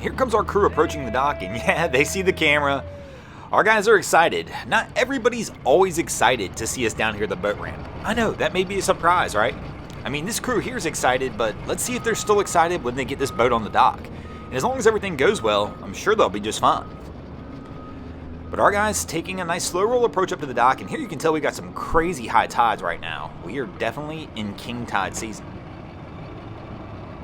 here comes our crew approaching the dock, and yeah, they see the camera. Our guys are excited. Not everybody's always excited to see us down here at the boat ramp. I know, that may be a surprise, right? I mean, this crew here is excited, but let's see if they're still excited when they get this boat on the dock. And as long as everything goes well, I'm sure they'll be just fine. But our guys taking a nice slow roll approach up to the dock, and here you can tell we got some crazy high tides right now. We are definitely in king tide season.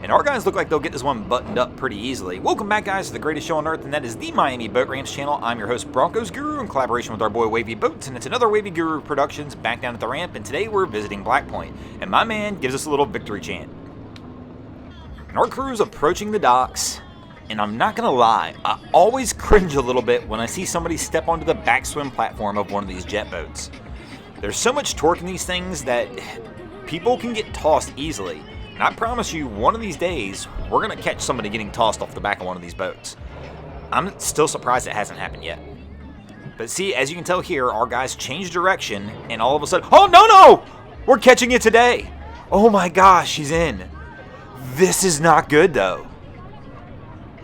And our guys look like they'll get this one buttoned up pretty easily. Welcome back, guys, to the greatest show on earth, and that is the Miami Boat Ramps channel. I'm your host, Broncos Guru, in collaboration with our boy Wavy Boats, and it's another Wavy Guru Productions back down at the ramp, and today we're visiting Black Point, and my man gives us a little victory chant. And our crew's approaching the docks, and I'm not gonna lie, I always cringe a little bit when I see somebody step onto the backswim platform of one of these jet boats. There's so much torque in these things that people can get tossed easily. And I promise you, one of these days, we're going to catch somebody getting tossed off the back of one of these boats. I'm still surprised it hasn't happened yet. But see, as you can tell here, our guys changed direction, and all of a sudden, oh, no! We're catching it today! Oh my gosh, he's in. This is not good, though.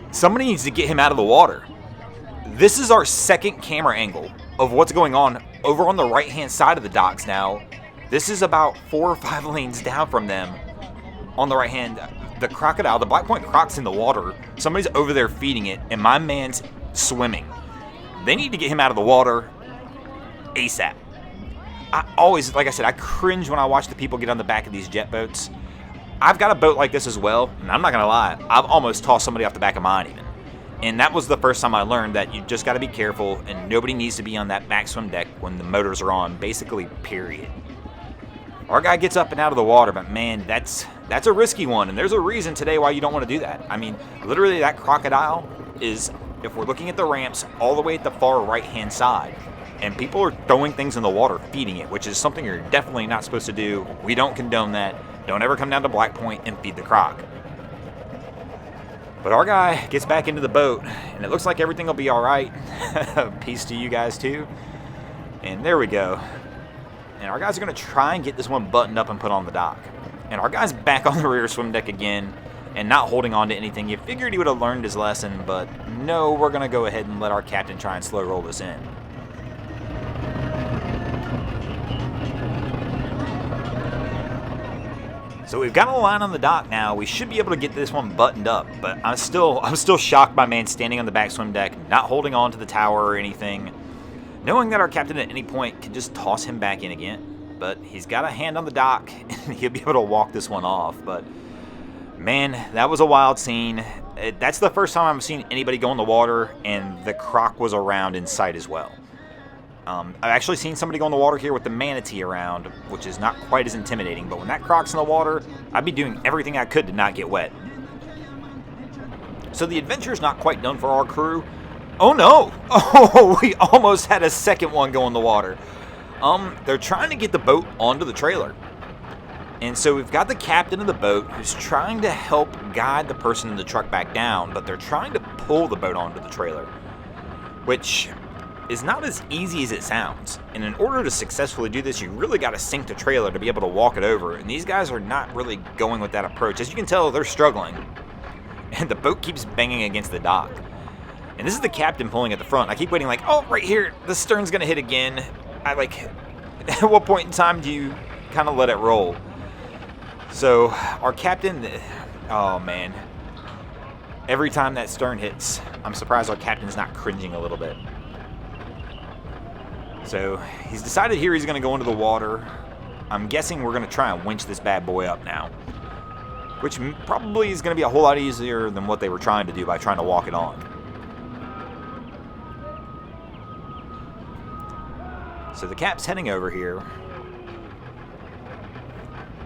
Somebody needs to get him out of the water. This is our second camera angle of what's going on over on the right-hand side of the docks now. This is about 4 or 5 lanes down from them. On the right hand, the crocodile, the Black Point croc's in the water. Somebody's over there feeding it, and my man's swimming. They need to get him out of the water ASAP. I always, like I said, I cringe when I watch the people get on the back of these jet boats. I've got a boat like this as well, and I'm not going to lie, I've almost tossed somebody off the back of mine even. And that was the first time I learned that you just got to be careful, and nobody needs to be on that back swim deck when the motors are on, basically, period. Our guy gets up and out of the water, but man, that's a risky one, and there's a reason today why you don't want to do that. I mean, literally that crocodile is, if we're looking at the ramps, all the way at the far right-hand side, and people are throwing things in the water, feeding it, which is something you're definitely not supposed to do. We don't condone that. Don't ever come down to Black Point and feed the croc. But our guy gets back into the boat, and it looks like everything will be all right. Peace to you guys, too. And there we go. And our guys are going to try and get this one buttoned up and put on the dock. And our guy's back on the rear swim deck again and not holding on to anything. You figured he would have learned his lesson, but no, we're going to go ahead and let our captain try and slow roll this in. So we've got a line on the dock now. We should be able to get this one buttoned up, but I'm still shocked by man standing on the back swim deck, not holding on to the tower or anything, knowing that our captain at any point can just toss him back in again. But he's got a hand on the dock, and he'll be able to walk this one off. But, man, that was a wild scene. That's the first time I've seen anybody go in the water, and the croc was around in sight as well. I've actually seen somebody go in the water here with the manatee around, which is not quite as intimidating. But when that croc's in the water, I'd be doing everything I could to not get wet. So the adventure's not quite done for our crew. Oh no! Oh, we almost had a second one go in the water. They're trying to get the boat onto the trailer. And so we've got the captain of the boat who's trying to help guide the person in the truck back down, but they're trying to pull the boat onto the trailer, which is not as easy as it sounds. And in order to successfully do this, you really got to sink the trailer to be able to walk it over. And these guys are not really going with that approach. As you can tell, they're struggling. And the boat keeps banging against the dock. And this is the captain pulling at the front. I keep waiting like, oh, right here, the stern's going to hit again. At what point in time do you kind of let it roll? So our captain, oh man, every time that stern hits, I'm surprised our captain's not cringing a little bit. So he's decided here he's going to go into the water. I'm guessing we're going to try and winch this bad boy up now, which probably is going to be a whole lot easier than what they were trying to do by trying to walk it on. So the cap's heading over here,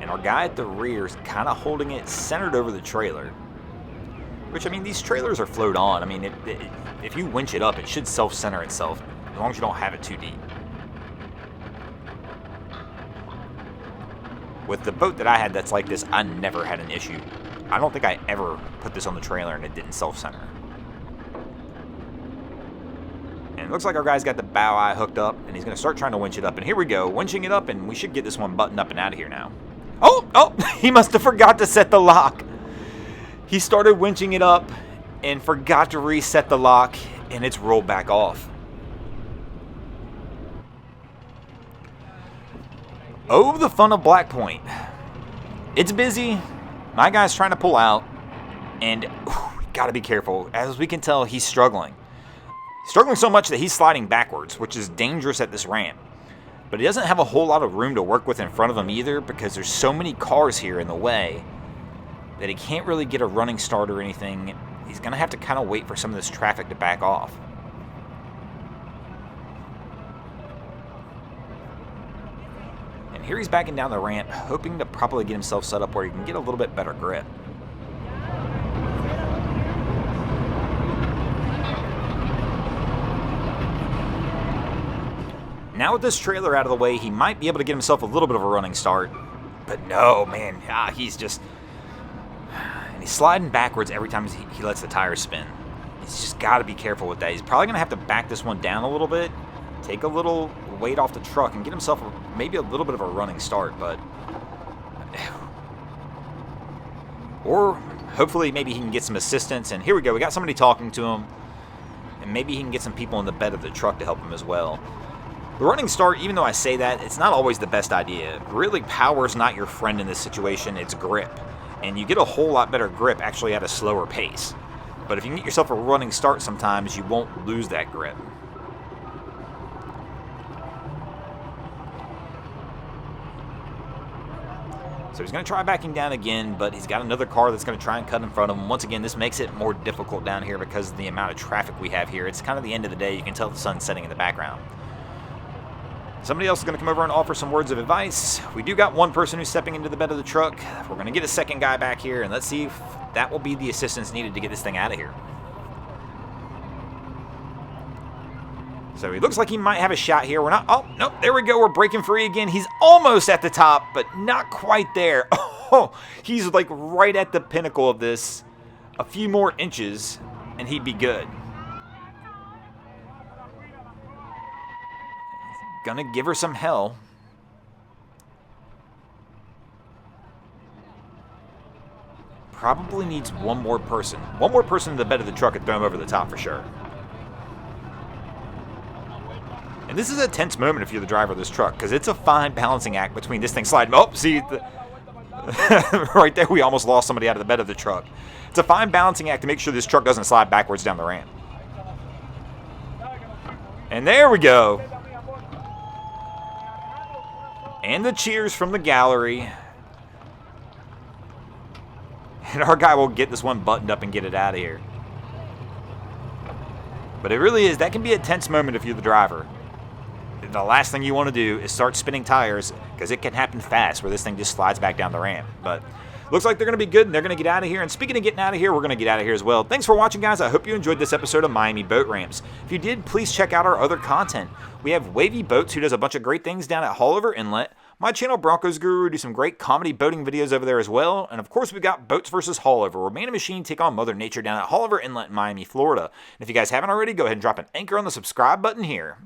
and our guy at the rear is kind of holding it centered over the trailer, which, I mean, these trailers are float on. I mean, if you winch it up, it should self-center itself, as long as you don't have it too deep. With the boat that I had that's like this, I never had an issue. I don't think I ever put this on the trailer and it didn't self-center. And it looks like our guy's got the bow eye hooked up, and he's going to start trying to winch it up. And here we go, winching it up, and we should get this one buttoned up and out of here now. Oh, he must have forgot to set the lock. He started winching it up, and forgot to reset the lock, and it's rolled back off. Oh, the fun of Black Point. It's busy. My guy's trying to pull out, and gotta be careful. As we can tell, he's struggling. Struggling so much that he's sliding backwards, which is dangerous at this ramp. But he doesn't have a whole lot of room to work with in front of him either, because there's so many cars here in the way that he can't really get a running start or anything. He's going to have to kind of wait for some of this traffic to back off. And here he's backing down the ramp, hoping to properly get himself set up where he can get a little bit better grip. Now with this trailer out of the way, he might be able to get himself a little bit of a running start. But no, man, he's just... And he's sliding backwards every time he lets the tires spin. He's just got to be careful with that. He's probably going to have to back this one down a little bit, take a little weight off the truck, and get himself maybe a little bit of a running start. But... Or hopefully maybe he can get some assistance. And here we go. We got somebody talking to him. And maybe he can get some people in the bed of the truck to help him as well. The running start, even though I say that, it's not always the best idea. Really, power's not your friend in this situation, it's grip. And you get a whole lot better grip actually at a slower pace. But if you can get yourself a running start sometimes, you won't lose that grip. So he's going to try backing down again, but he's got another car that's going to try and cut in front of him. Once again, this makes it more difficult down here because of the amount of traffic we have here. It's kind of the end of the day. You can tell the sun's setting in the background. Somebody else is going to come over and offer some words of advice. We do got one person who's stepping into the bed of the truck. We're going to get a second guy back here, and let's see if that will be the assistance needed to get this thing out of here. So he looks like he might have a shot here. We're not... Oh, no, there we go. We're breaking free again. He's almost at the top, but not quite there. Oh, he's like right at the pinnacle of this. A few more inches, and he'd be good. Gonna give her some hell. Probably needs one more person. One more person in the bed of the truck and throw him over the top for sure. And this is a tense moment if you're the driver of this truck, because it's a fine balancing act between this thing sliding. Oh, see, right there we almost lost somebody out of the bed of the truck. It's a fine balancing act to make sure this truck doesn't slide backwards down the ramp. And there we go. And the cheers from the gallery. And our guy will get this one buttoned up and get it out of here. But it really is, that can be a tense moment if you're the driver. The last thing you want to do is start spinning tires, because it can happen fast where this thing just slides back down the ramp. But looks like they're going to be good, and they're going to get out of here. And speaking of getting out of here, we're going to get out of here as well. Thanks for watching, guys. I hope you enjoyed this episode of Miami Boat Ramps. If you did, please check out our other content. We have Wavy Boats, who does a bunch of great things down at Haulover Inlet. My channel, Broncos Guru, do some great comedy boating videos over there as well. And of course, we've got Boats vs. Haulover, where man and machine take on Mother Nature down at Haulover Inlet in Miami, Florida. And if you guys haven't already, go ahead and drop an anchor on the subscribe button here.